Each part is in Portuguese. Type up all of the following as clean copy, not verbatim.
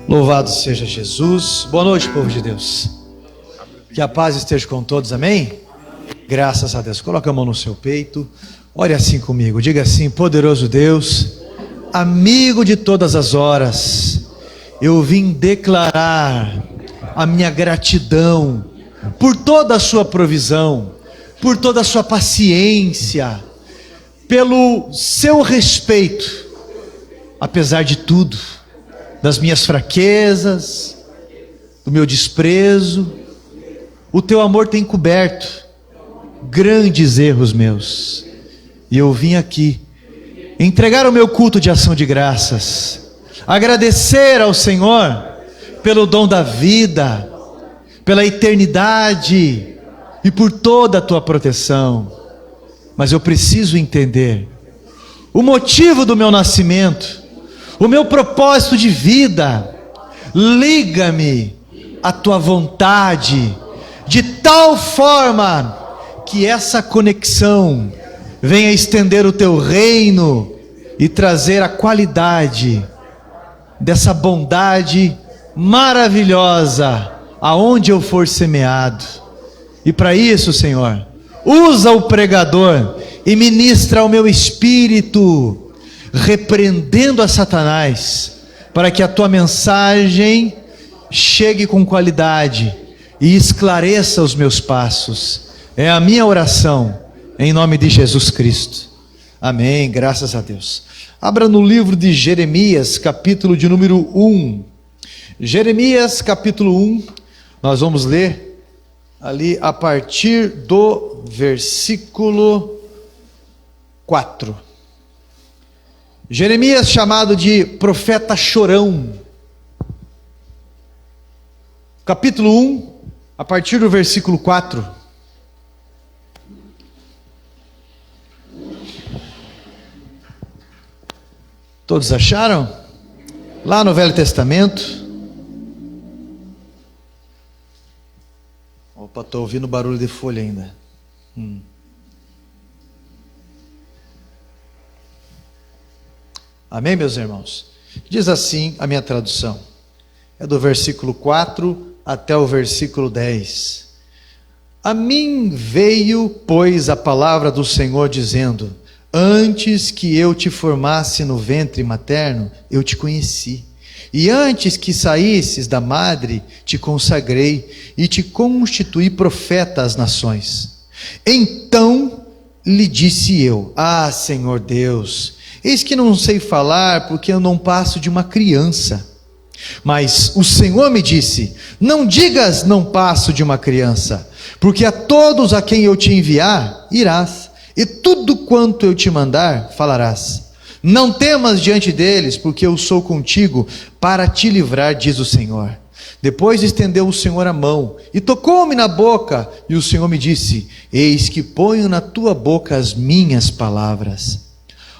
Louvado seja Jesus. Boa noite, povo de Deus. Que a paz esteja com todos, amém? Graças a Deus. Coloque a mão no seu peito. Ore assim comigo. Diga assim: poderoso Deus, amigo de todas as horas, eu vim declarar a minha gratidão por toda a sua provisão, por toda a sua paciência, pelo seu respeito, apesar de tudo, das minhas fraquezas, do meu desprezo. O teu amor tem coberto grandes erros meus, e eu vim aqui entregar o meu culto de ação de graças, agradecer ao Senhor pelo dom da vida, pela eternidade e por toda a tua proteção. Mas eu preciso entender o motivo do meu nascimento, o meu propósito de vida. Liga-me à tua vontade, de tal forma que essa conexão venha estender o teu reino e trazer a qualidade dessa bondade maravilhosa aonde eu for semeado. E para isso, Senhor, usa o pregador e ministra ao meu espírito, repreendendo a Satanás, para que a tua mensagem chegue com qualidade e esclareça os meus passos. É a minha oração, em nome de Jesus Cristo. Amém, graças a Deus. Abra no livro de Jeremias, capítulo de número 1. Jeremias, capítulo 1, nós vamos ler ali a partir do versículo 4. Jeremias, chamado de profeta chorão, capítulo 1, a partir do versículo 4. Todos acharam? Lá no Velho Testamento. Opa, estou ouvindo barulho de folha ainda. Amém, meus irmãos? Diz assim a minha tradução. É do versículo 4 até o versículo 10. A mim veio, pois, a palavra do Senhor dizendo: antes que eu te formasse no ventre materno, eu te conheci. E antes que saísses da madre, te consagrei e te constituí profeta às nações. Então lhe disse eu: ah, Senhor Deus, eis que não sei falar, porque eu não passo de uma criança. Mas o Senhor me disse: não digas não passo de uma criança, porque a todos a quem eu te enviar, irás, e tudo quanto eu te mandar, falarás. Não temas diante deles, porque eu sou contigo para te livrar, diz o Senhor. Depois estendeu o Senhor a mão e tocou-me na boca, e o Senhor me disse: eis que ponho na tua boca as minhas palavras.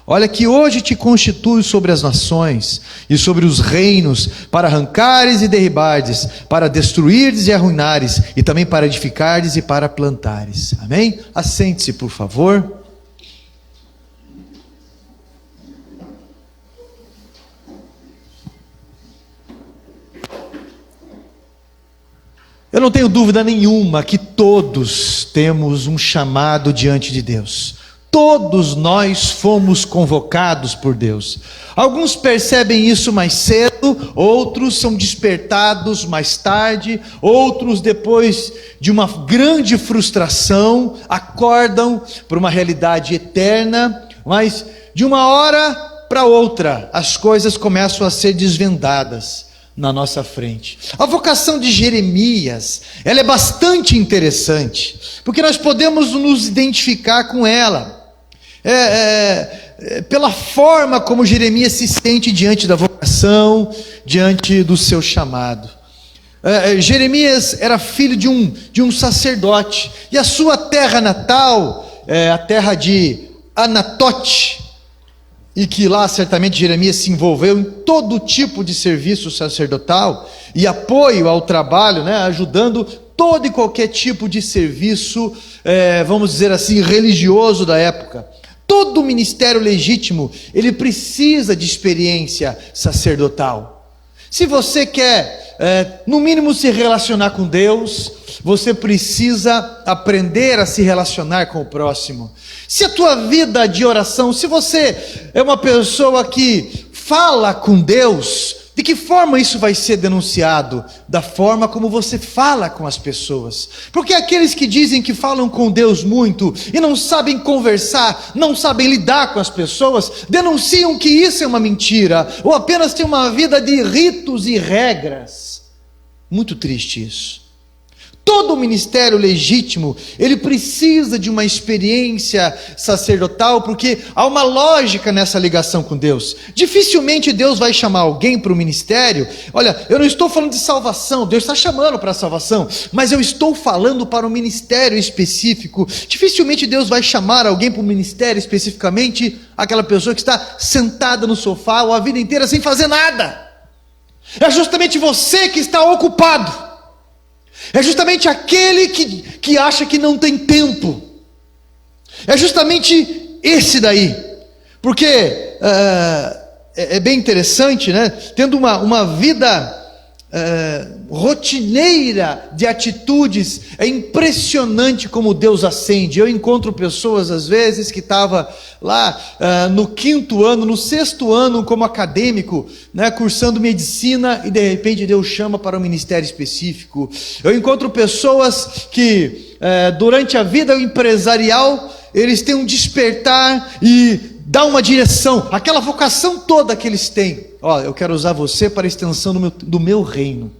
Olha que hoje te constituo sobre as nações e sobre os reinos, para arrancares e derribares, para destruires e arruinares, e também para edificares e para plantares. Amém? Assente-se, por favor. Eu não tenho dúvida nenhuma que todos temos um chamado diante de Deus. Todos nós fomos convocados por Deus. Alguns percebem isso mais cedo, outros são despertados mais tarde, outros depois de uma grande frustração, acordam para uma realidade eterna, mas de uma hora para outra as coisas começam a ser desvendadas na nossa frente. A vocação de Jeremias, ela é bastante interessante, porque nós podemos nos identificar com ela. Pela forma como Jeremias se sente diante da vocação, diante do seu chamado. Jeremias era filho de um sacerdote, e a sua terra natal, a terra de Anatote, e que lá certamente Jeremias se envolveu em todo tipo de serviço sacerdotal e apoio ao trabalho, ajudando todo e qualquer tipo de serviço, vamos dizer assim, religioso da época. Todo ministério legítimo, ele precisa de experiência sacerdotal. Se você quer, no mínimo, se relacionar com Deus, você precisa aprender a se relacionar com o próximo. Se a tua vida de oração, se você é uma pessoa que fala com Deus, de que forma isso vai ser denunciado? Da forma como você fala com as pessoas. Porque aqueles que dizem que falam com Deus muito e não sabem conversar, não sabem lidar com as pessoas, denunciam que isso é uma mentira, ou apenas têm uma vida de ritos e regras. Muito triste isso. Todo ministério legítimo, ele precisa de uma experiência sacerdotal, porque há uma lógica nessa ligação com Deus. Dificilmente Deus vai chamar alguém para o ministério. Olha, eu não estou falando de salvação, Deus está chamando para a salvação, mas eu estou falando para um ministério específico. Dificilmente Deus vai chamar alguém para o ministério, especificamente aquela pessoa que está sentada no sofá ou a vida inteira sem fazer nada. É justamente você que está ocupado. É justamente aquele que acha que não tem tempo. É justamente esse daí. Porque é bem interessante, né? Tendo uma vida rotineira de atitudes, é impressionante como Deus acende. Eu encontro pessoas às vezes que estavam lá no 5º ano, no 6º ano como acadêmico, né, cursando medicina, e de repente Deus chama para um ministério específico. Eu encontro pessoas que durante a vida empresarial eles têm um despertar e dá uma direção, aquela vocação toda que eles têm. Eu quero usar você para a extensão do meu reino.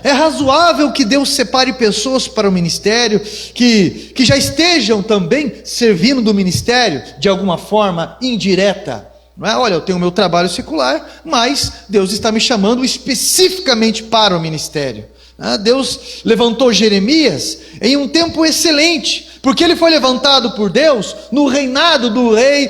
É razoável que Deus separe pessoas para o ministério, que já estejam também servindo do ministério, de alguma forma indireta. Olha, eu tenho o meu trabalho secular, mas Deus está me chamando especificamente para o ministério. Deus levantou Jeremias em um tempo excelente, porque ele foi levantado por Deus no reinado do rei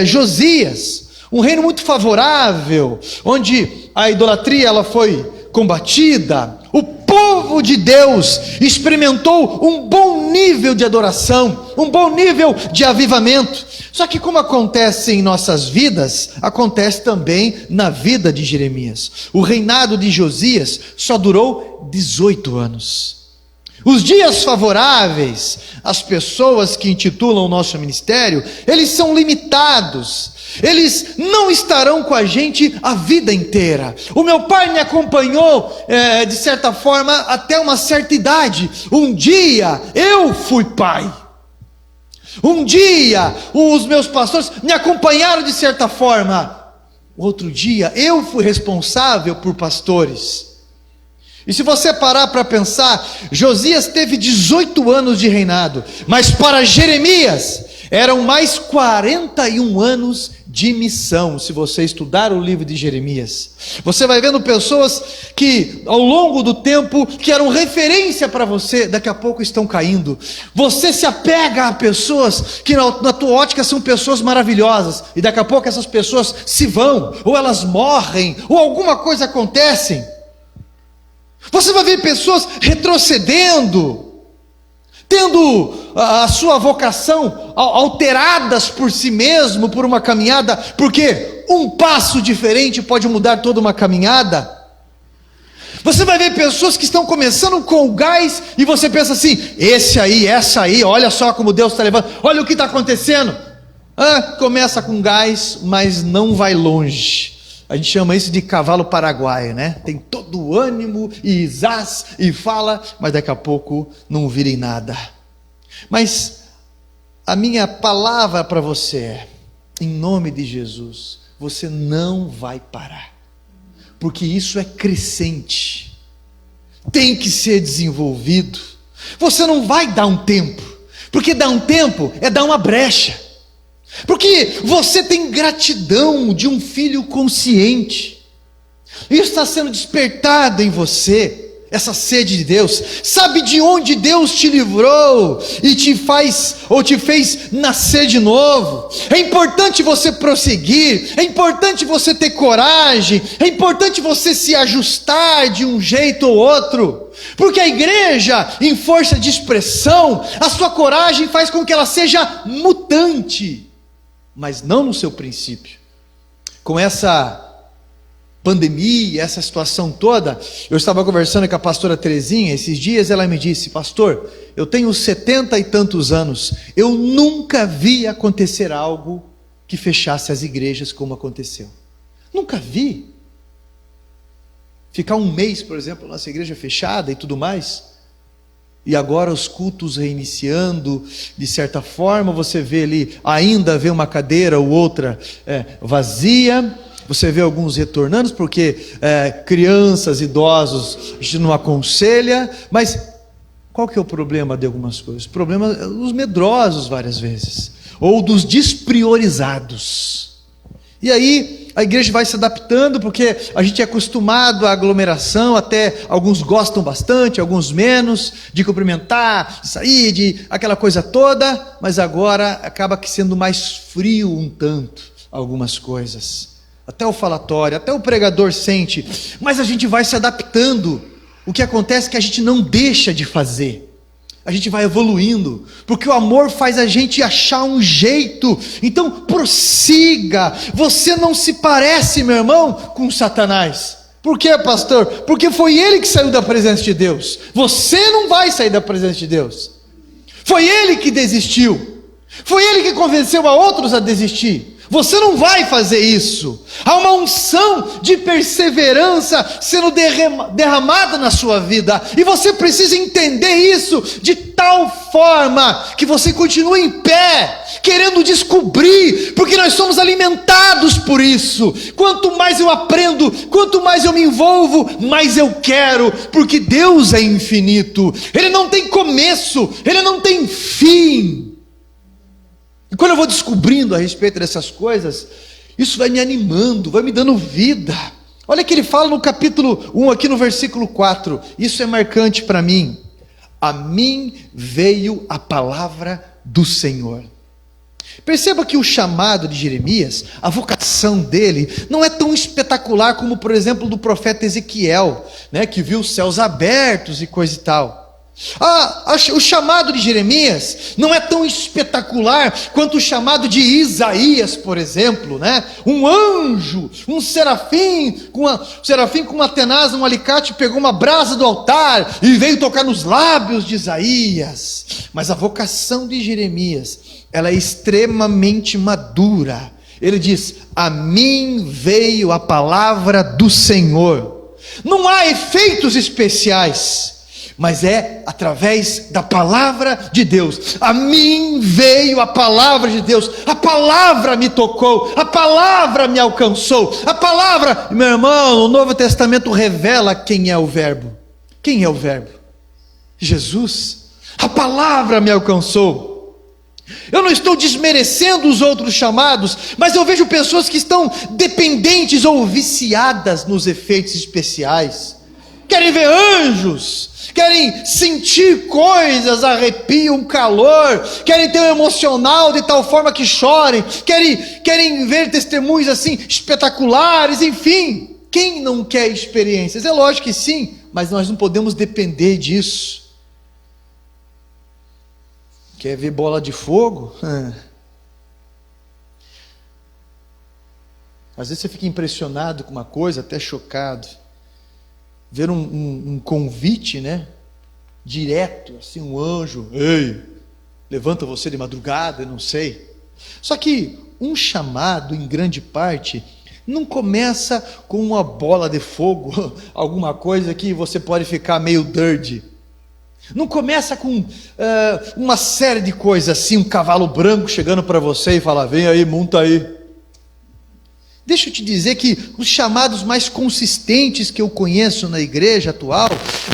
Josias, um reino muito favorável, onde a idolatria ela foi combatida. O povo de Deus experimentou um bom nível de adoração, um bom nível de avivamento. Só que como acontece em nossas vidas, acontece também na vida de Jeremias. O reinado de Josias só durou 18 anos. Os dias favoráveis às pessoas que intitulam o nosso ministério, eles são limitados. Eles não estarão com a gente a vida inteira. O meu pai me acompanhou, de certa forma, até uma certa idade. Um dia eu fui pai. Um dia os meus pastores me acompanharam de certa forma. Outro dia eu fui responsável por pastores. E se você parar para pensar, Josias teve 18 anos de reinado, mas para Jeremias eram mais 41 anos de missão. Se você estudar o livro de Jeremias, você vai vendo pessoas que ao longo do tempo, que eram referência para você, daqui a pouco estão caindo. Você se apega a pessoas que na tua ótica são pessoas maravilhosas, e daqui a pouco essas pessoas se vão, ou elas morrem, ou alguma coisa acontece. Você vai ver pessoas retrocedendo, tendo a sua vocação alteradas por si mesmo, por uma caminhada, porque um passo diferente pode mudar toda uma caminhada. Você vai ver pessoas que estão começando com o gás, e você pensa assim, esse aí, essa aí, olha só como Deus está levando, olha o que está acontecendo. Começa com gás, mas não vai longe. A gente chama isso de cavalo paraguaio, né? Tem todo o ânimo e zaz e fala, mas daqui a pouco não vira em nada. Mas a minha palavra para você é, em nome de Jesus, você não vai parar, porque isso é crescente, tem que ser desenvolvido. Você não vai dar um tempo, porque dar um tempo é dar uma brecha. Porque você tem gratidão de um filho consciente. Isso está sendo despertado em você, essa sede de Deus. Sabe de onde Deus te livrou e te fez nascer de novo. É importante você prosseguir, é importante você ter coragem, é importante você se ajustar de um jeito ou outro. Porque a igreja, em força de expressão, a sua coragem faz com que ela seja mutante, mas não no seu princípio. Com essa pandemia, essa situação toda, eu estava conversando com a pastora Terezinha esses dias, ela me disse: pastor, eu tenho 70 e tantos anos, eu nunca vi acontecer algo que fechasse as igrejas como aconteceu. Nunca vi. Ficar um mês, por exemplo, nossa igreja fechada e tudo mais, e agora os cultos reiniciando, de certa forma, você vê ali, ainda vê uma cadeira ou outra vazia, você vê alguns retornando, porque crianças, idosos, a gente não aconselha, mas qual que é o problema de algumas coisas? O problema é dos medrosos várias vezes, ou dos despriorizados. E aí a igreja vai se adaptando, porque a gente é acostumado à aglomeração, até alguns gostam bastante, alguns menos, de cumprimentar, de sair, de aquela coisa toda, mas agora acaba que sendo mais frio um tanto, algumas coisas. Até o falatório, até o pregador sente, mas a gente vai se adaptando. O que acontece é que a gente não deixa de fazer, a gente vai evoluindo, porque o amor faz a gente achar um jeito. Então prossiga. Você não se parece, meu irmão, com Satanás. Por quê, pastor? Porque foi ele que saiu da presença de Deus. Você não vai sair da presença de Deus. Foi ele que desistiu, foi ele que convenceu a outros a desistir. Você não vai fazer isso. Há uma unção de perseverança sendo derramada na sua vida, e você precisa entender isso de tal forma que você continue em pé, querendo descobrir, porque nós somos alimentados por isso. Quanto mais eu aprendo, quanto mais eu me envolvo, mais eu quero, porque Deus é infinito, Ele não tem começo, Ele não tem fim. E quando eu vou descobrindo a respeito dessas coisas, isso vai me animando, vai me dando vida. Olha que ele fala no capítulo 1, aqui no versículo 4, isso é marcante para mim: a mim veio a palavra do Senhor. Perceba que o chamado de Jeremias, a vocação dele, não é tão espetacular como, por exemplo, do profeta Ezequiel, né, que viu os céus abertos e coisa e tal. O chamado de Jeremias não é tão espetacular quanto o chamado de Isaías, por exemplo, né? Um anjo, um serafim com uma tenaz, um alicate, pegou uma brasa do altar e veio tocar nos lábios de Isaías. Mas a vocação de Jeremias, ela é extremamente madura. Ele diz: a mim veio a palavra do Senhor. Não há efeitos especiais, mas é através da palavra de Deus. A mim veio a palavra de Deus, a palavra me tocou, a palavra me alcançou, a palavra, meu irmão, o Novo Testamento revela quem é o verbo. Quem é o verbo? Jesus. A palavra me alcançou. Eu não estou desmerecendo os outros chamados, mas eu vejo pessoas que estão dependentes ou viciadas nos efeitos especiais. Querem ver anjos, querem sentir coisas, arrepio, um calor, querem ter um emocional de tal forma que chorem, querem ver testemunhos assim espetaculares, enfim. Quem não quer experiências? É lógico que sim, mas nós não podemos depender disso. Quer ver bola de fogo? Às vezes você fica impressionado com uma coisa, até chocado. Ver um convite, né? Direto, assim, um anjo, ei, levanta você de madrugada, eu não sei. Só que um chamado, em grande parte, não começa com uma bola de fogo, alguma coisa que você pode ficar meio dirty. Não começa com uma série de coisas assim, um cavalo branco chegando para você e falar: vem aí, monta aí. Deixa eu te dizer que os chamados mais consistentes que eu conheço na igreja atual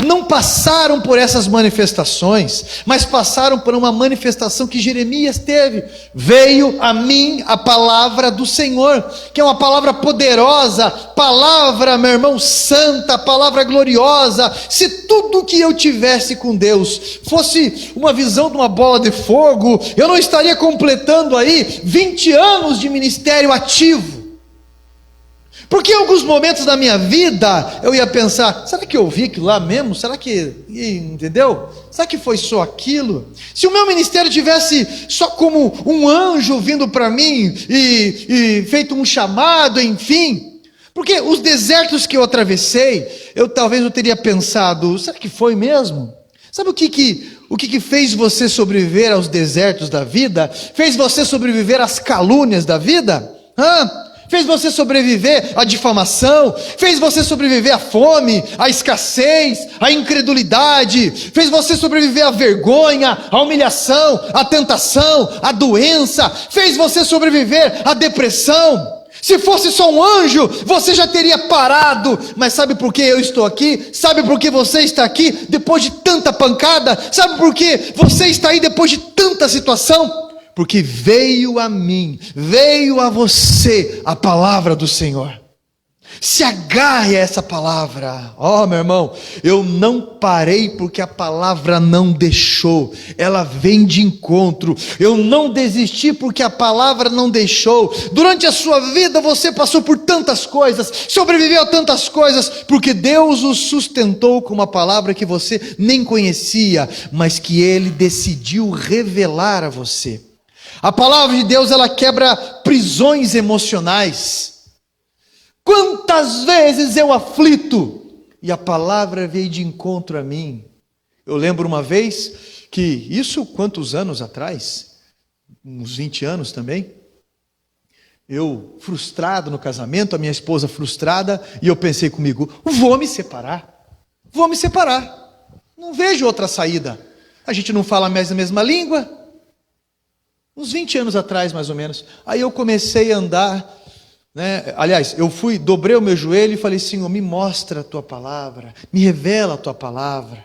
não passaram por essas manifestações, mas passaram por uma manifestação que Jeremias teve. Veio a mim a palavra do Senhor, que é uma palavra poderosa, palavra, meu irmão, santa, palavra gloriosa. Se tudo que eu tivesse com Deus fosse uma visão de uma bola de fogo, eu não estaria completando aí 20 anos de ministério ativo. Porque em alguns momentos da minha vida eu ia pensar: será que eu ouvi aquilo lá mesmo? Será que, entendeu? Será que foi só aquilo? Se o meu ministério tivesse só como um anjo vindo para mim e feito um chamado, enfim. Porque os desertos que eu atravessei, talvez eu teria pensado, será que foi mesmo? Sabe o que fez você sobreviver aos desertos da vida? Fez você sobreviver às calúnias da vida? Fez você sobreviver à difamação? Fez você sobreviver à fome, à escassez, à incredulidade? Fez você sobreviver à vergonha, à humilhação, à tentação, à doença? Fez você sobreviver à depressão? Se fosse só um anjo, você já teria parado. Mas sabe por que eu estou aqui? Sabe por que você está aqui depois de tanta pancada? Sabe por que você está aí depois de tanta situação? Porque veio a mim, veio a você a palavra do Senhor. Se agarre a essa palavra. Meu irmão, eu não parei porque a palavra não deixou, ela vem de encontro. Eu não desisti porque a palavra não deixou. Durante a sua vida você passou por tantas coisas, sobreviveu a tantas coisas, porque Deus o sustentou com uma palavra que você nem conhecia, mas que Ele decidiu revelar a você. A palavra de Deus, ela quebra prisões emocionais. Quantas vezes eu aflito, e a palavra veio de encontro a mim. Eu lembro uma vez que, isso quantos anos atrás? Uns 20 anos também. Eu frustrado no casamento, a minha esposa frustrada, e eu pensei comigo, vou me separar, não vejo outra saída. A gente não fala mais a mesma língua. Uns 20 anos atrás, mais ou menos. Aí eu comecei a andar, aliás, dobrei o meu joelho e falei, Senhor, me mostra a tua palavra, me revela a tua palavra.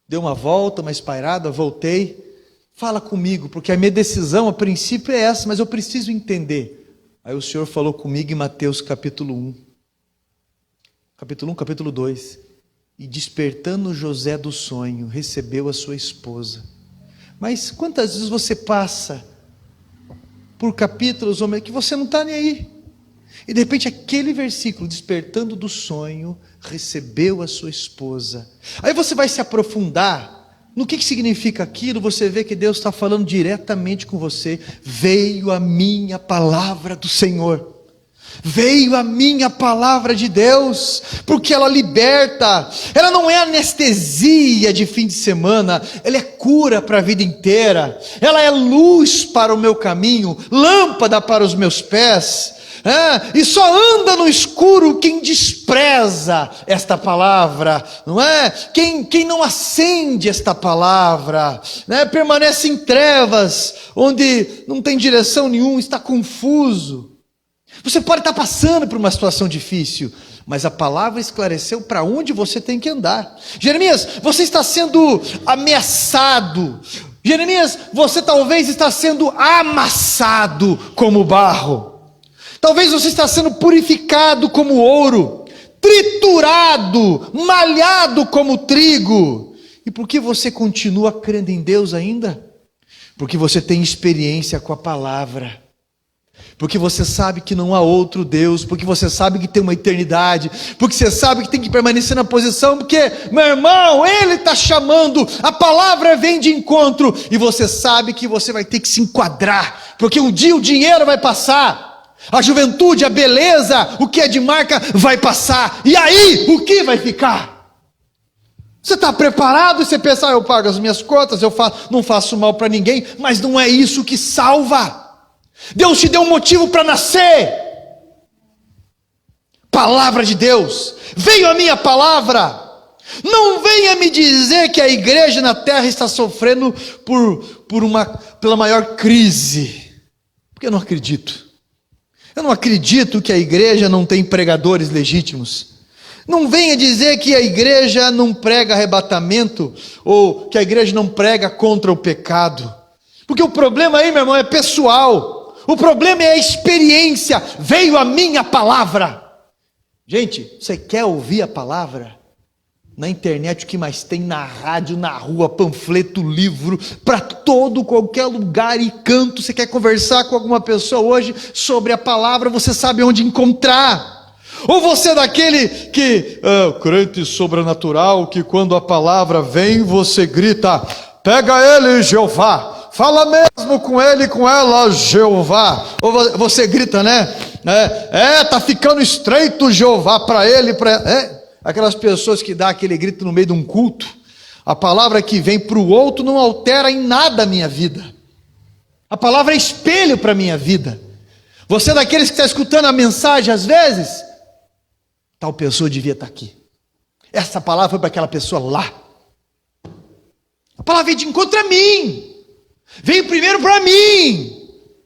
Dei uma volta, uma espairada, voltei, fala comigo, porque a minha decisão a princípio é essa, mas eu preciso entender. Aí o Senhor falou comigo em Mateus capítulo 1, capítulo 2, e despertando José do sonho, recebeu a sua esposa. Mas quantas vezes você passa por capítulos que você não está nem aí, e de repente aquele versículo, despertando do sonho, recebeu a sua esposa. Aí você vai se aprofundar no que significa aquilo, você vê que Deus está falando diretamente com você. Veio a minha palavra do Senhor, veio a minha palavra de Deus, porque ela liberta, ela não é anestesia de fim de semana, ela é cura para a vida inteira, ela é luz para o meu caminho, lâmpada para os meus pés, e só anda no escuro quem despreza esta palavra, não é? Quem não acende esta palavra, permanece em trevas, onde não tem direção nenhuma, está confuso. Você pode estar passando por uma situação difícil, mas a palavra esclareceu para onde você tem que andar. Jeremias, você está sendo ameaçado. Jeremias, você talvez está sendo amassado como barro. Talvez você está sendo purificado como ouro, triturado, malhado como trigo. E por que você continua crendo em Deus ainda? Porque você tem experiência com a palavra. Porque você sabe que não há outro Deus, porque você sabe que tem uma eternidade, porque você sabe que tem que permanecer na posição, porque, meu irmão, Ele está chamando, a palavra vem de encontro, e você sabe que você vai ter que se enquadrar, porque um dia o dinheiro vai passar, a juventude, a beleza, o que é de marca vai passar, e aí, o que vai ficar? Você está preparado e você pensa, eu pago as minhas contas, não faço mal para ninguém, mas não é isso que salva. Deus te deu um motivo para nascer. Palavra de Deus, veio a minha palavra. Não venha me dizer que a igreja na terra está sofrendo pela maior crise, porque eu não acredito. Eu não acredito que a igreja não tem pregadores legítimos. Não venha dizer que a igreja não prega arrebatamento, ou que a igreja não prega contra o pecado, porque o problema aí, meu irmão, é pessoal. O problema é a experiência. Veio a minha palavra. Gente, você quer ouvir a palavra? Na internet o que mais tem? Na rádio, na rua, panfleto, livro, para qualquer lugar e canto. Você quer conversar com alguma pessoa hoje sobre a palavra, você sabe onde encontrar. Ou você é daquele que crente sobrenatural, que quando a palavra vem você grita, pega ele, Jeová. Fala mesmo com ele e com ela, Jeová. Ou você grita, Tá ficando estreito Jeová para ele, aquelas pessoas que dão aquele grito no meio de um culto. A palavra que vem para o outro não altera em nada a minha vida. A palavra é espelho para a minha vida. Você é daqueles que está escutando a mensagem às vezes, tal pessoa devia estar aqui. Essa palavra foi para aquela pessoa lá. A palavra veio de encontro a mim. Veio primeiro para mim.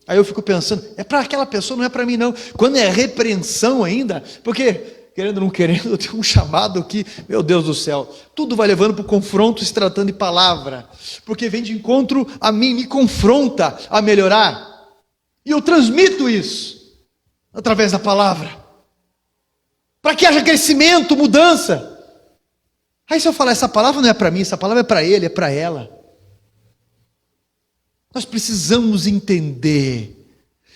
Aí eu fico pensando, é para aquela pessoa, não é para mim não. Quando é repreensão ainda, porque, querendo ou não querendo, eu tenho um chamado aqui, meu Deus do céu, tudo vai levando para o confronto se tratando de palavra, porque vem de encontro a mim, me confronta a melhorar, e eu transmito isso, através da palavra, para que haja crescimento, mudança. Aí se eu falar, essa palavra não é para mim, essa palavra é para ele, é para ela. Nós precisamos entender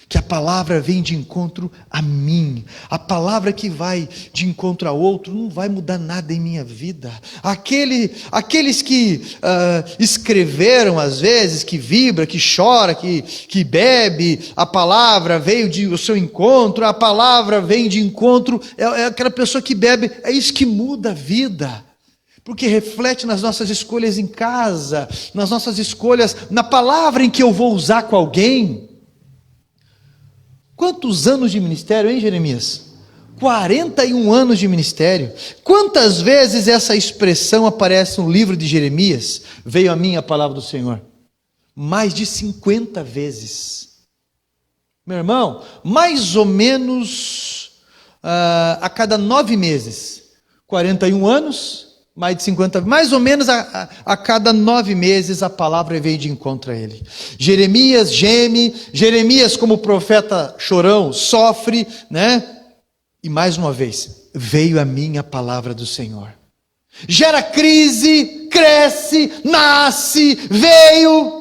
que a palavra vem de encontro a mim. A palavra que vai de encontro a outro não vai mudar nada em minha vida. Aqueles que escreveram às vezes, que vibra, que chora, que bebe, a palavra veio ao seu encontro, a palavra vem de encontro, é aquela pessoa que bebe, é isso que muda a vida. Porque reflete nas nossas escolhas em casa, nas nossas escolhas, na palavra em que eu vou usar com alguém. Quantos anos de ministério, hein, Jeremias? 41 anos de ministério. Quantas vezes essa expressão aparece no livro de Jeremias? Veio a mim a palavra do Senhor. Mais de 50 vezes. Meu irmão, mais ou menos a cada 9 meses. 41 anos... mais de 50, mais ou menos a cada 9 meses a palavra veio de encontro a ele. Jeremias geme, Jeremias como profeta chorão, sofre, né? E mais uma vez, veio a mim a palavra do Senhor. Gera crise, cresce, nasce, veio.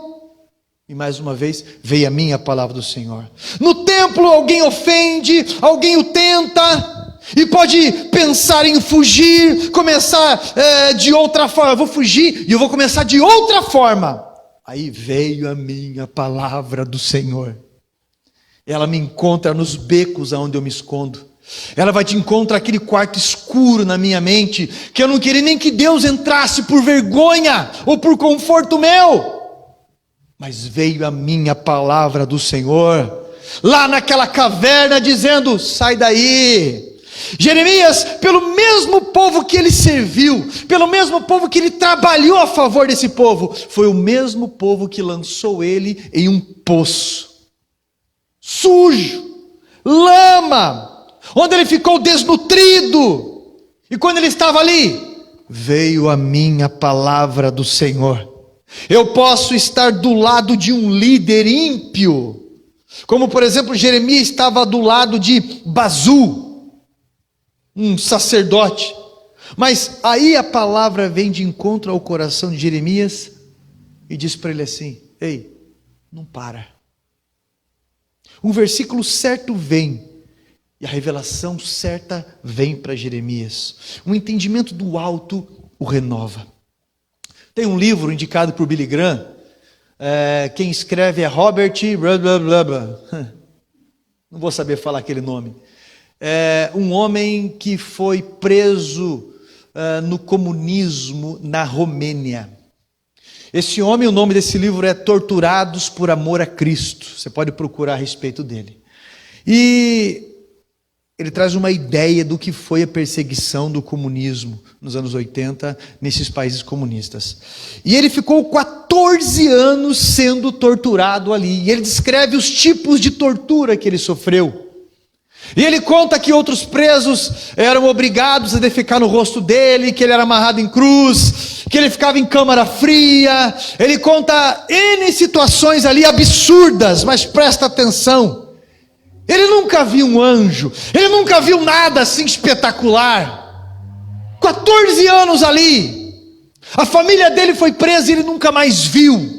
E mais uma vez, veio a mim a palavra do Senhor. No templo alguém ofende, alguém o tenta, e pode pensar em fugir, começar de outra forma. Eu vou fugir e eu vou começar de outra forma. Aí veio a minha palavra do Senhor. Ela me encontra nos becos aonde eu me escondo. Ela vai te encontrar aquele quarto escuro na minha mente, que eu não queria nem que Deus entrasse por vergonha ou por conforto meu. Mas veio a minha palavra do Senhor, lá naquela caverna, dizendo: sai daí. Jeremias, pelo mesmo povo que ele serviu, pelo mesmo povo que ele trabalhou a favor desse povo, foi o mesmo povo que lançou ele em um poço sujo, lama, onde ele ficou desnutrido. E quando ele estava ali, veio a minha palavra do Senhor. Eu posso estar do lado de um líder ímpio, como por exemplo Jeremias estava do lado de Bazu, um sacerdote, mas aí a palavra vem de encontro ao coração de Jeremias e diz para ele assim: ei, não para. Um versículo certo vem e a revelação certa vem para Jeremias. Um entendimento do alto o renova. Tem um livro indicado por Billy Graham, quem escreve é Robert blá blá blá blá. Não vou saber falar aquele nome. Um homem que foi preso no comunismo na Romênia. Esse homem, o nome desse livro é Torturados por Amor a Cristo. Você pode procurar a respeito dele. E ele traz uma ideia do que foi a perseguição do comunismo nos anos 80 nesses países comunistas. E ele ficou 14 anos sendo torturado ali. E ele descreve os tipos de tortura que ele sofreu. E ele conta que outros presos eram obrigados a defecar no rosto dele, que ele era amarrado em cruz, que ele ficava em câmara fria. Ele conta N situações ali absurdas, mas presta atenção. Ele nunca viu um anjo, ele nunca viu nada assim espetacular. 14 anos ali. A família dele foi presa e ele nunca mais viu,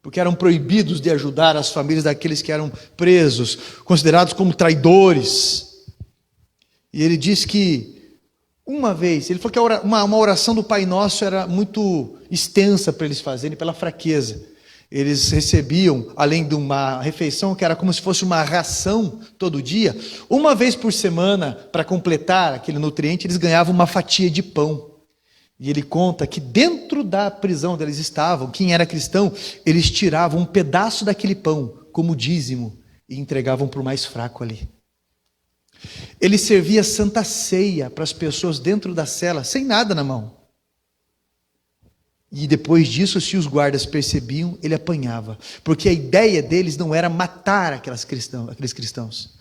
porque eram proibidos de ajudar as famílias daqueles que eram presos, considerados como traidores. E ele diz que uma vez, ele falou que uma oração do Pai Nosso era muito extensa para eles fazerem, pela fraqueza. Eles recebiam, além de uma refeição que era como se fosse uma ração todo dia, uma vez por semana, para completar aquele nutriente, eles ganhavam uma fatia de pão. E ele conta que dentro da prisão onde eles estavam, quem era cristão, eles tiravam um pedaço daquele pão como dízimo e entregavam para o mais fraco ali. Ele servia santa ceia para as pessoas dentro da cela, sem nada na mão. E depois disso, se os guardas percebiam, ele apanhava. Porque a ideia deles não era matar aqueles cristãos.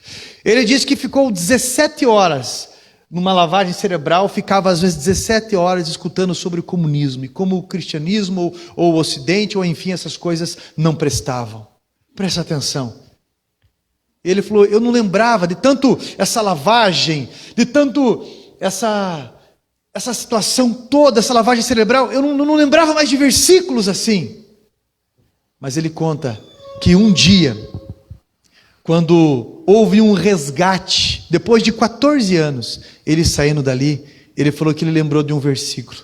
Ele disse que ficou 17 horas numa lavagem cerebral, ficava às vezes 17 horas escutando sobre o comunismo e como o cristianismo ou o ocidente, ou enfim, essas coisas não prestavam. Presta atenção. Ele falou, eu não lembrava de tanto essa lavagem, de tanto essa situação toda, essa lavagem cerebral, eu não lembrava mais de versículos assim. Mas ele conta que um dia, quando houve um resgate, depois de 14 anos, ele saindo dali, ele falou que ele lembrou de um versículo.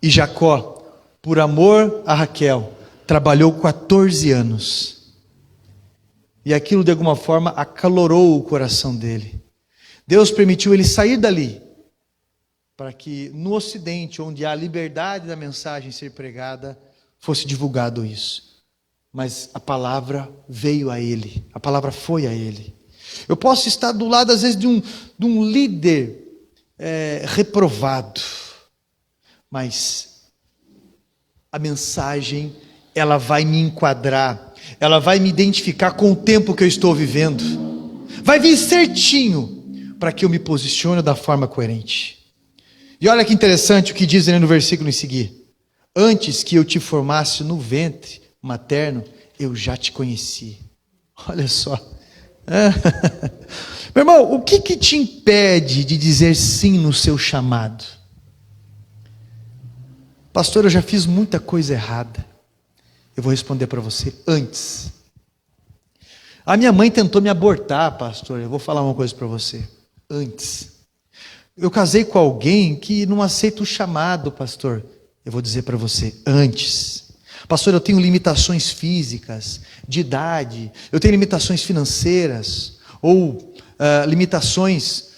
E Jacó, por amor a Raquel, trabalhou 14 anos. E aquilo de alguma forma acalorou o coração dele. Deus permitiu ele sair dali, para que no Ocidente, onde há a liberdade da mensagem ser pregada, fosse divulgado isso. Mas a palavra veio a ele, a palavra foi a ele. Eu posso estar do lado, às vezes, de um líder reprovado, mas a mensagem, ela vai me enquadrar, ela vai me identificar com o tempo que eu estou vivendo, vai vir certinho, para que eu me posicione da forma coerente. E olha que interessante o que diz no versículo em seguir. Antes que eu te formasse no ventre materno, eu já te conheci. Olha só. Meu irmão, o que te impede de dizer sim no seu chamado? Pastor, eu já fiz muita coisa errada. Eu vou responder para você antes. A minha mãe tentou me abortar, pastor. Eu vou falar uma coisa para você. Antes. Eu casei com alguém que não aceita o chamado, pastor. Eu vou dizer para você, antes. Pastor, eu tenho limitações físicas, de idade, eu tenho limitações financeiras, ou limitações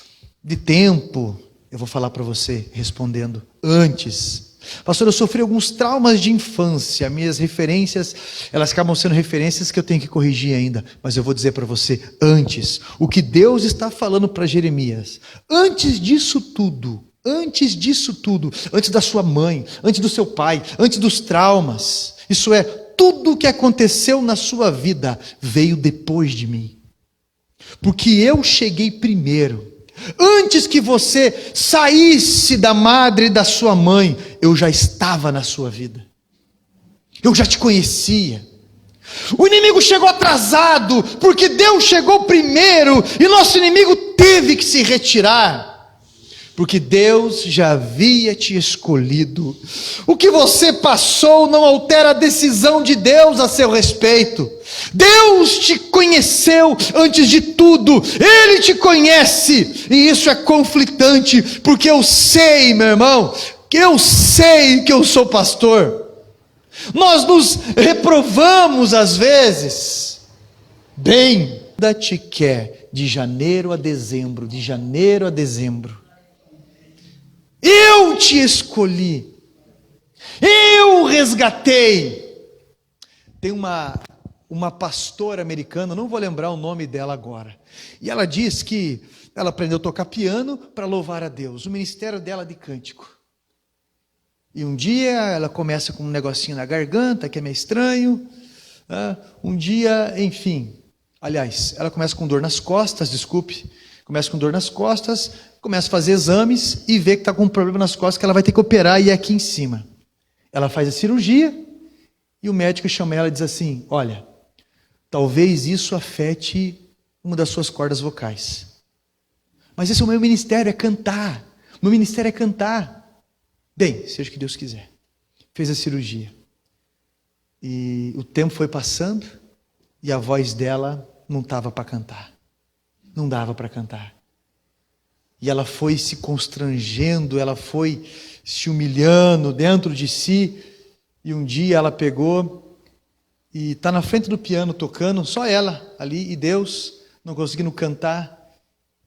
de tempo. Eu vou falar para você, respondendo, antes. Pastor, eu sofri alguns traumas de infância, minhas referências, elas acabam sendo referências que eu tenho que corrigir ainda, mas eu vou dizer para você, antes, o que Deus está falando para Jeremias, antes disso tudo, antes da sua mãe, antes do seu pai, antes dos traumas, isso é, tudo o que aconteceu na sua vida veio depois de mim, porque eu cheguei primeiro. Antes que você saísse da madre e da sua mãe, eu já estava na sua vida. Eu já te conhecia. O inimigo chegou atrasado, porque Deus chegou primeiro, e nosso inimigo teve que se retirar, porque Deus já havia te escolhido. O que você passou não altera a decisão de Deus a seu respeito. Deus te conheceu antes de tudo, Ele te conhece, e isso é conflitante, porque eu sei, meu irmão, que eu sei que eu sou pastor. Nós nos reprovamos às vezes. Bem, ainda te quer de janeiro a dezembro, eu te escolhi, eu resgatei. Tem uma pastora americana, não vou lembrar o nome dela agora, e ela diz que ela aprendeu a tocar piano para louvar a Deus, o ministério dela de cântico. E um dia ela começa com um negocinho na garganta, que é meio estranho, um dia, enfim, aliás, ela começa com dor nas costas, começa a fazer exames e vê que está com um problema nas costas que ela vai ter que operar e é aqui em cima. Ela faz a cirurgia e o médico chama ela e diz assim, olha, talvez isso afete uma das suas cordas vocais. Mas esse é o meu ministério, é cantar. Meu ministério é cantar. Bem, seja o que Deus quiser. Fez a cirurgia. E o tempo foi passando e a voz dela não estava para cantar. Não dava para cantar. E ela foi se constrangendo, ela foi se humilhando dentro de si. E um dia ela pegou e está na frente do piano tocando, só ela ali, e Deus, não conseguindo cantar.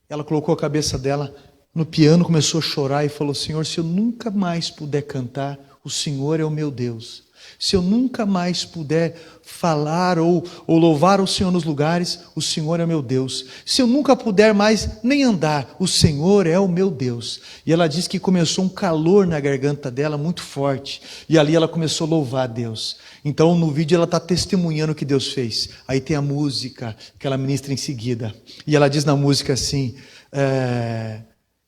Ela colocou a cabeça dela no piano, começou a chorar e falou: Senhor, se eu nunca mais puder cantar, o Senhor é o meu Deus. Se eu nunca mais puder falar ou louvar o Senhor nos lugares, o Senhor é meu Deus. Se eu nunca puder mais nem andar, o Senhor é o meu Deus. E ela diz que começou um calor na garganta dela muito forte. E ali ela começou a louvar a Deus. Então no vídeo ela está testemunhando o que Deus fez. Aí tem a música que ela ministra em seguida. E ela diz na música assim: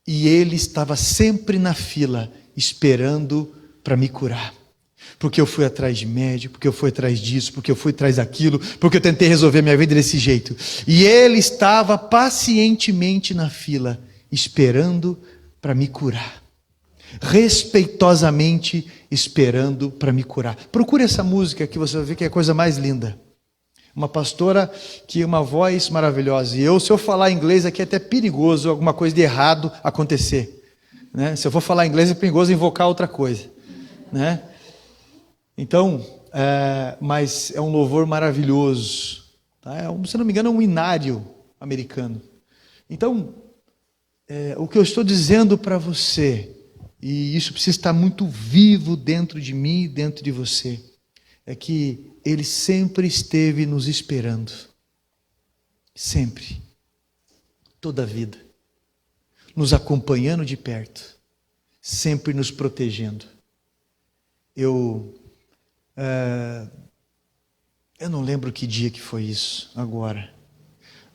e ele estava sempre na fila, esperando para me curar. Porque eu fui atrás de médico, porque eu fui atrás disso, porque eu fui atrás daquilo, porque eu tentei resolver minha vida desse jeito. E ele estava pacientemente na fila, esperando para me curar. Respeitosamente esperando para me curar. Procure essa música que você vai ver que é a coisa mais linda. Uma pastora que uma voz maravilhosa. E se eu falar inglês aqui é até perigoso alguma coisa de errado acontecer. Né? Se eu for falar inglês é perigoso invocar outra coisa. Né? Então, mas é um louvor maravilhoso. Tá? Se não me engano, é um hinário americano. Então, o que eu estou dizendo para você, e isso precisa estar muito vivo dentro de mim e dentro de você, é que Ele sempre esteve nos esperando. Sempre. Toda a vida. Nos acompanhando de perto. Sempre nos protegendo. Eu não lembro que dia que foi isso agora,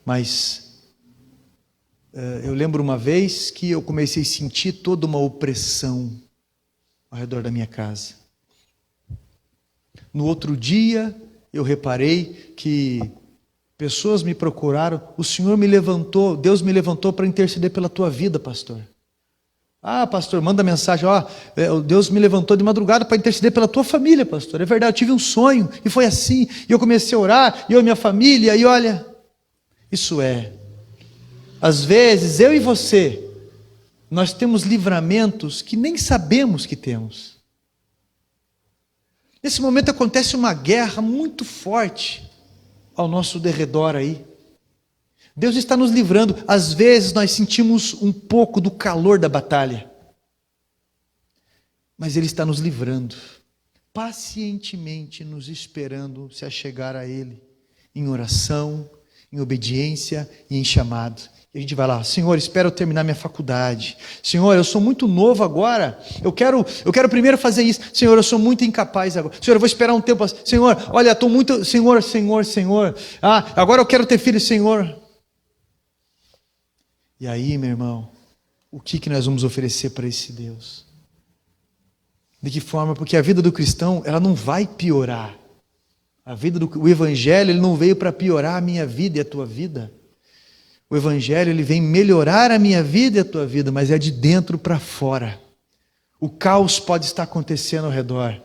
mas eu lembro uma vez que eu comecei a sentir toda uma opressão ao redor da minha casa. No outro dia eu reparei que pessoas me procuraram: o Senhor me levantou, Deus me levantou para interceder pela tua vida, pastor. Ah, pastor, manda mensagem: Deus me levantou de madrugada para interceder pela tua família, pastor. É verdade, eu tive um sonho e foi assim, e eu comecei a orar, e eu e minha família, e olha, isso às vezes eu e você, nós temos livramentos que nem sabemos que temos. Nesse momento acontece uma guerra muito forte ao nosso derredor aí. Deus está nos livrando. Às vezes nós sentimos um pouco do calor da batalha, mas Ele está nos livrando, pacientemente nos esperando se achegar a Ele, em oração, em obediência e em chamado. E a gente vai lá: Senhor, espera eu terminar minha faculdade. Senhor, eu sou muito novo agora, eu quero primeiro fazer isso. Senhor, eu sou muito incapaz agora. Senhor, eu vou esperar um tempo. Senhor, olha, estou muito... Senhor. Agora eu quero ter filho, Senhor. E aí, meu irmão, o que nós vamos oferecer para esse Deus? De que forma? Porque a vida do cristão, ela não vai piorar. O Evangelho, ele não veio para piorar a minha vida e a tua vida. O Evangelho, ele vem melhorar a minha vida e a tua vida, mas é de dentro para fora. O caos pode estar acontecendo ao redor,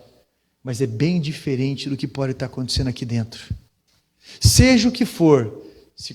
mas é bem diferente do que pode estar acontecendo aqui dentro. Seja o que for, se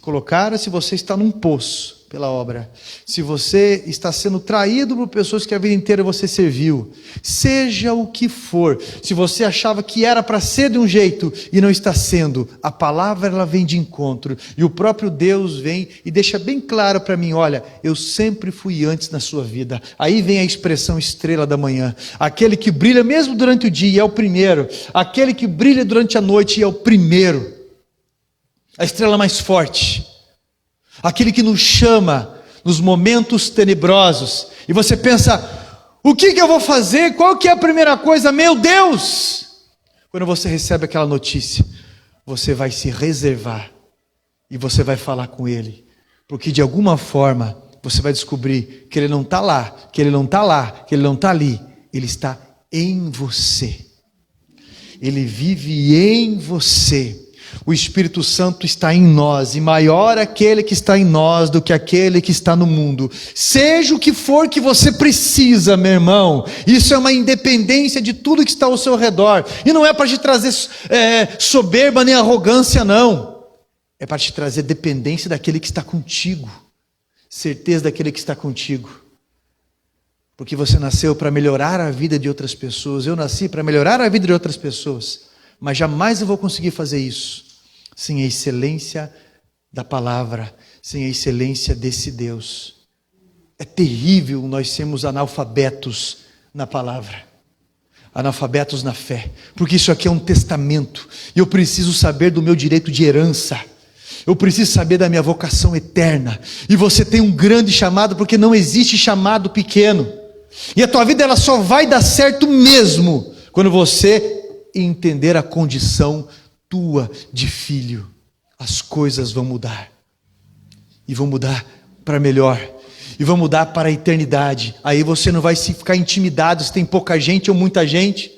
você está num poço pela obra, se você está sendo traído por pessoas que a vida inteira você serviu, seja o que for, se você achava que era para ser de um jeito e não está sendo, a palavra ela vem de encontro, e o próprio Deus vem e deixa bem claro para mim: olha, eu sempre fui antes na sua vida. Aí vem a expressão estrela da manhã: aquele que brilha mesmo durante o dia é o primeiro, aquele que brilha durante a noite é o primeiro, a estrela mais forte, aquele que nos chama nos momentos tenebrosos, e você pensa: o que eu vou fazer? Qual que é a primeira coisa? Meu Deus! Quando você recebe aquela notícia, você vai se reservar, e você vai falar com Ele, porque de alguma forma, você vai descobrir que Ele não está lá, que Ele não está lá, que Ele não está ali, Ele está em você, Ele vive em você. O Espírito Santo está em nós, e maior aquele que está em nós do que aquele que está no mundo. Seja o que for que você precisa, meu irmão, isso é uma independência de tudo que está ao seu redor, e não é para te trazer soberba nem arrogância, não. É para te trazer dependência daquele que está contigo, certeza daquele que está contigo, porque você nasceu para melhorar a vida de outras pessoas. Eu nasci para melhorar a vida de outras pessoas, Mas jamais eu vou conseguir fazer isso sem a excelência da palavra, sem a excelência desse Deus. É terrível nós sermos analfabetos na palavra, analfabetos na fé, porque isso aqui é um testamento, e eu preciso saber do meu direito de herança, eu preciso saber da minha vocação eterna, e você tem um grande chamado, porque não existe chamado pequeno, e a tua vida ela só vai dar certo mesmo, quando você entender a condição tua de filho. As coisas vão mudar, e vão mudar para melhor, e vão mudar para a eternidade. Aí você não vai se ficar intimidado se tem pouca gente ou muita gente,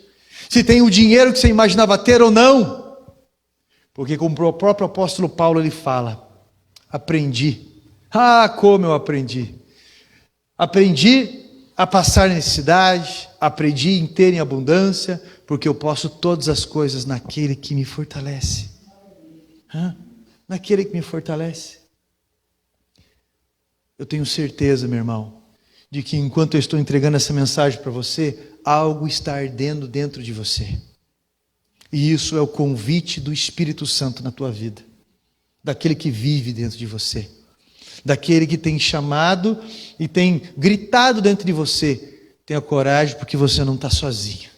se tem o dinheiro que você imaginava ter ou não, porque como o próprio apóstolo Paulo ele fala, aprendi, como eu aprendi a passar necessidade, aprendi em ter em abundância, porque eu posso todas as coisas naquele que me fortalece, naquele que me fortalece. Eu tenho certeza, meu irmão, de que enquanto eu estou entregando essa mensagem para você, algo está ardendo dentro de você. E isso é o convite do Espírito Santo na tua vida, daquele que vive dentro de você, daquele que tem chamado e tem gritado dentro de você. Tenha coragem, porque você não está sozinho.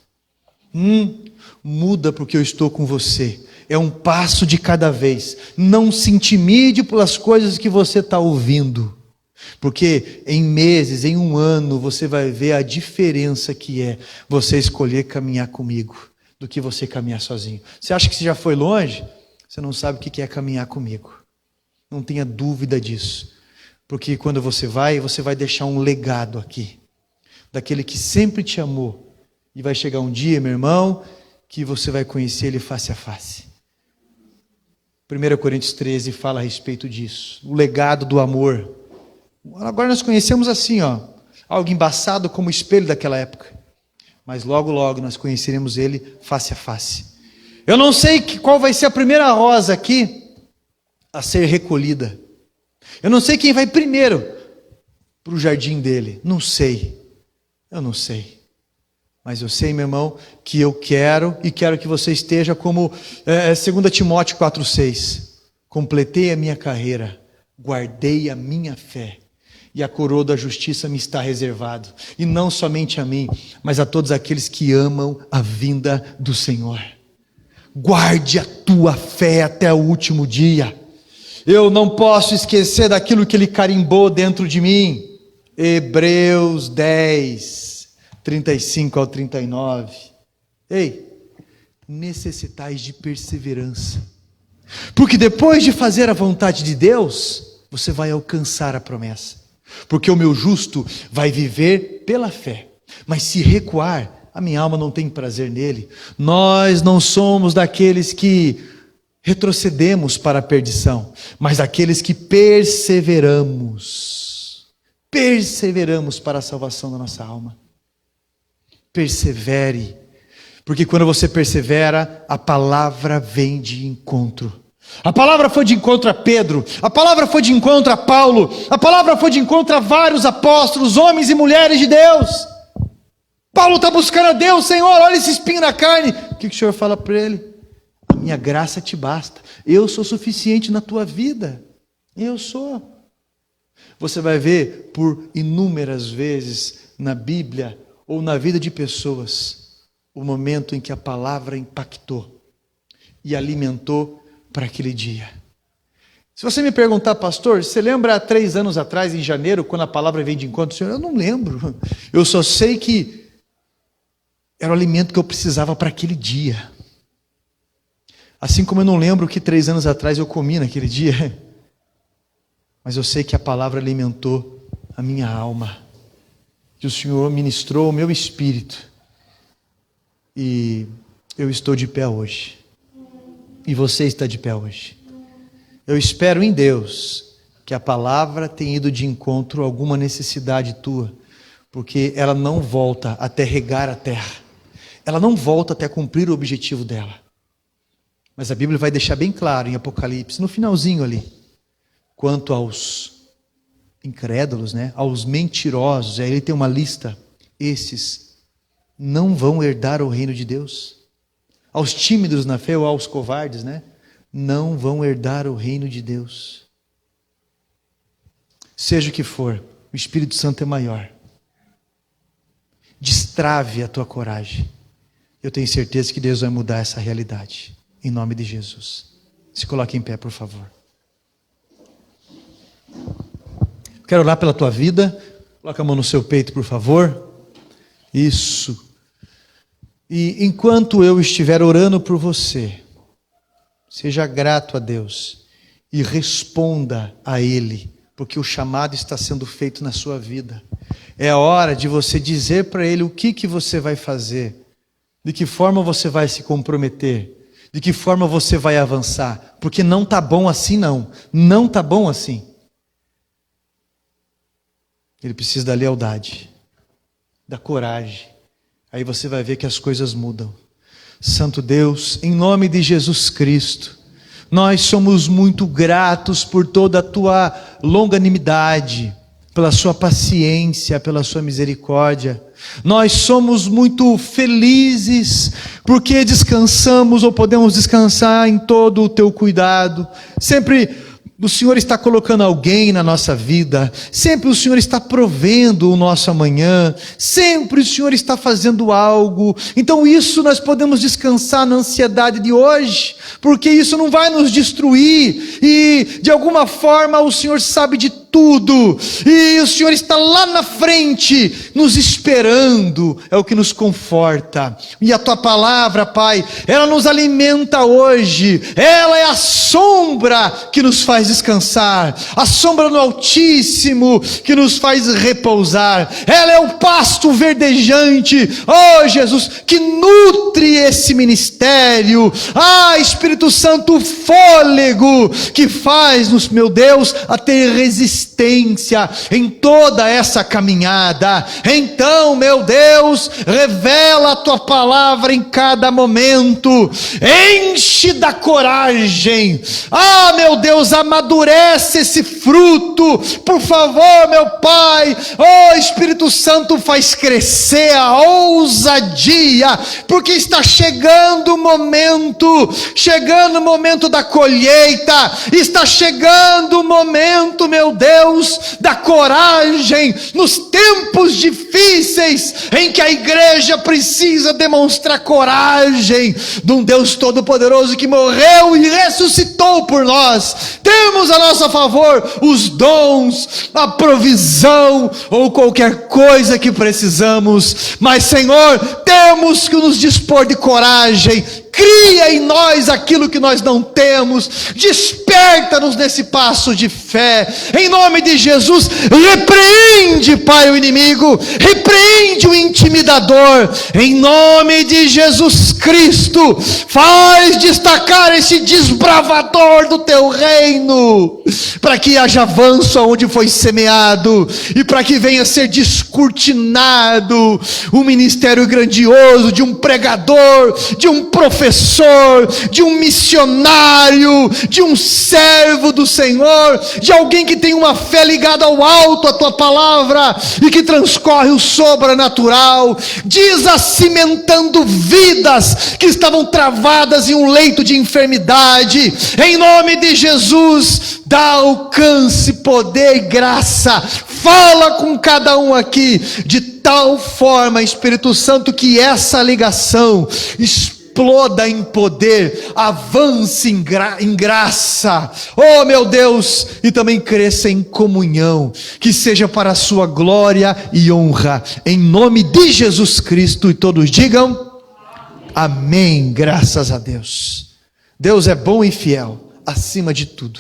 Muda, porque eu estou com você. É um passo de cada vez. Não se intimide pelas coisas que você está ouvindo, porque em meses, em um ano, você vai ver a diferença que é você escolher caminhar comigo, do que você caminhar sozinho. Você acha que você já foi longe? Você não sabe o que é caminhar comigo. Não tenha dúvida disso, porque quando você vai deixar um legado aqui, daquele que sempre te amou, e vai chegar um dia, meu irmão, que você vai conhecer ele face a face. 1 Coríntios 13 fala a respeito disso, o legado do amor. Agora nós conhecemos assim, algo embaçado como o espelho daquela época, mas logo logo nós conheceremos ele face a face. Eu não sei qual vai ser a primeira rosa aqui a ser recolhida, eu não sei quem vai primeiro para o jardim dele, eu não sei, mas eu sei, meu irmão, que eu quero que você esteja como 2 Timóteo 4,6, completei a minha carreira, guardei a minha fé, e a coroa da justiça me está reservado, e não somente a mim, mas a todos aqueles que amam a vinda do Senhor. Guarde a tua fé até o último dia. Eu não posso esquecer daquilo que ele carimbou dentro de mim. Hebreus 10, 35 ao 39. Ei, necessitais de perseverança, porque depois de fazer a vontade de Deus, você vai alcançar a promessa. Porque o meu justo vai viver pela fé, mas se recuar, a minha alma não tem prazer nele. Nós não somos daqueles que retrocedemos para a perdição, mas daqueles que perseveramos para a salvação da nossa alma. Persevere, porque quando você persevera, a palavra vem de encontro. A palavra foi de encontro a Pedro, a palavra foi de encontro a Paulo, a palavra foi de encontro a vários apóstolos, homens e mulheres de Deus. Paulo está buscando a Deus, Senhor, olha esse espinho na carne. O que o Senhor fala para ele? A minha graça te basta, eu sou suficiente na tua vida, eu sou. Você vai ver por inúmeras vezes na Bíblia ou na vida de pessoas, o momento em que a palavra impactou e alimentou para aquele dia. Se você me perguntar, pastor, você lembra há 3 anos atrás, em janeiro, quando a palavra veio de encontro ao Senhor? Eu não lembro. Eu só sei que era o alimento que eu precisava para aquele dia. Assim como eu não lembro que 3 anos atrás eu comi naquele dia. Mas eu sei que a palavra alimentou a minha alma, que o Senhor ministrou o meu espírito. E eu estou de pé hoje. E você está de pé hoje. Eu espero em Deus que a palavra tenha ido de encontro a alguma necessidade tua, porque ela não volta até regar a terra, ela não volta até cumprir o objetivo dela. Mas a Bíblia vai deixar bem claro em Apocalipse, no finalzinho ali, quanto aos incrédulos, aos mentirosos, aí ele tem uma lista, esses não vão herdar o reino de Deus. aos tímidos na fé ou aos covardes, né? Não vão herdar o reino de Deus. Seja o que for, o Espírito Santo é maior. Destrave a tua coragem. Eu tenho certeza que Deus vai mudar essa realidade. Em nome de Jesus. Se coloque em pé, por favor. Quero orar pela tua vida. Coloca a mão no seu peito, por favor. Isso. E enquanto eu estiver orando por você, seja grato a Deus e responda a Ele, porque o chamado está sendo feito na sua vida. É a hora de você dizer para Ele o que você vai fazer, de que forma você vai se comprometer, de que forma você vai avançar, porque não está bom assim não está bom assim. Ele precisa da lealdade, da coragem, aí você vai ver que as coisas mudam. Santo Deus, em nome de Jesus Cristo, nós somos muito gratos por toda a tua longanimidade, pela sua paciência, pela sua misericórdia. Nós somos muito felizes porque descansamos ou podemos descansar em todo o teu cuidado. Sempre o Senhor está colocando alguém na nossa vida, sempre o Senhor está provendo o nosso amanhã, sempre o Senhor está fazendo algo. Então isso nós podemos descansar na ansiedade de hoje, porque isso não vai nos destruir, e de alguma forma o Senhor sabe de tudo, e o Senhor está lá na frente, nos esperando, é o que nos conforta. E a tua palavra, Pai, ela nos alimenta hoje, ela é a sombra que nos faz descansar, a sombra do Altíssimo que nos faz repousar, ela é o pasto verdejante, oh Jesus, que nutre esse ministério. Espírito Santo, o fôlego que faz-nos, meu Deus, a ter resistência em toda essa caminhada. Então, meu Deus, revela a tua palavra em cada momento, enche da coragem, meu Deus, amadurece esse fruto, por favor, meu Pai. Espírito Santo, faz crescer a ousadia, porque está chegando o momento da colheita, está chegando o momento, meu Deus, da coragem, nos tempos difíceis, em que a igreja precisa demonstrar coragem, de um Deus Todo-Poderoso que morreu e ressuscitou por nós. Temos a nosso favor os dons, a provisão, ou qualquer coisa que precisamos, mas Senhor, temos que nos dispor de coragem. Cria em nós aquilo que nós não temos, desperta-nos nesse passo de fé, em nome de Jesus. Repreende, Pai, o inimigo, repreende o intimidador, em nome de Jesus Cristo. Faz destacar esse desbravador do teu reino, para que haja avanço aonde foi semeado, e para que venha ser descortinado o ministério grandioso de um pregador, de um professor, de um missionário, de um servo do Senhor, de alguém que tem uma fé ligada ao alto, a tua palavra, e que transcorre o sobrenatural, desacimentando vidas que estavam travadas em um leito de enfermidade. Em nome de Jesus, dá alcance, poder e graça. Fala com cada um aqui de tal forma, Espírito Santo, que essa ligação exploda em poder, avance em graça, oh meu Deus, e também cresça em comunhão, que seja para a sua glória e honra, em nome de Jesus Cristo. E todos digam amém. Graças a Deus. Deus é bom e fiel, acima de tudo.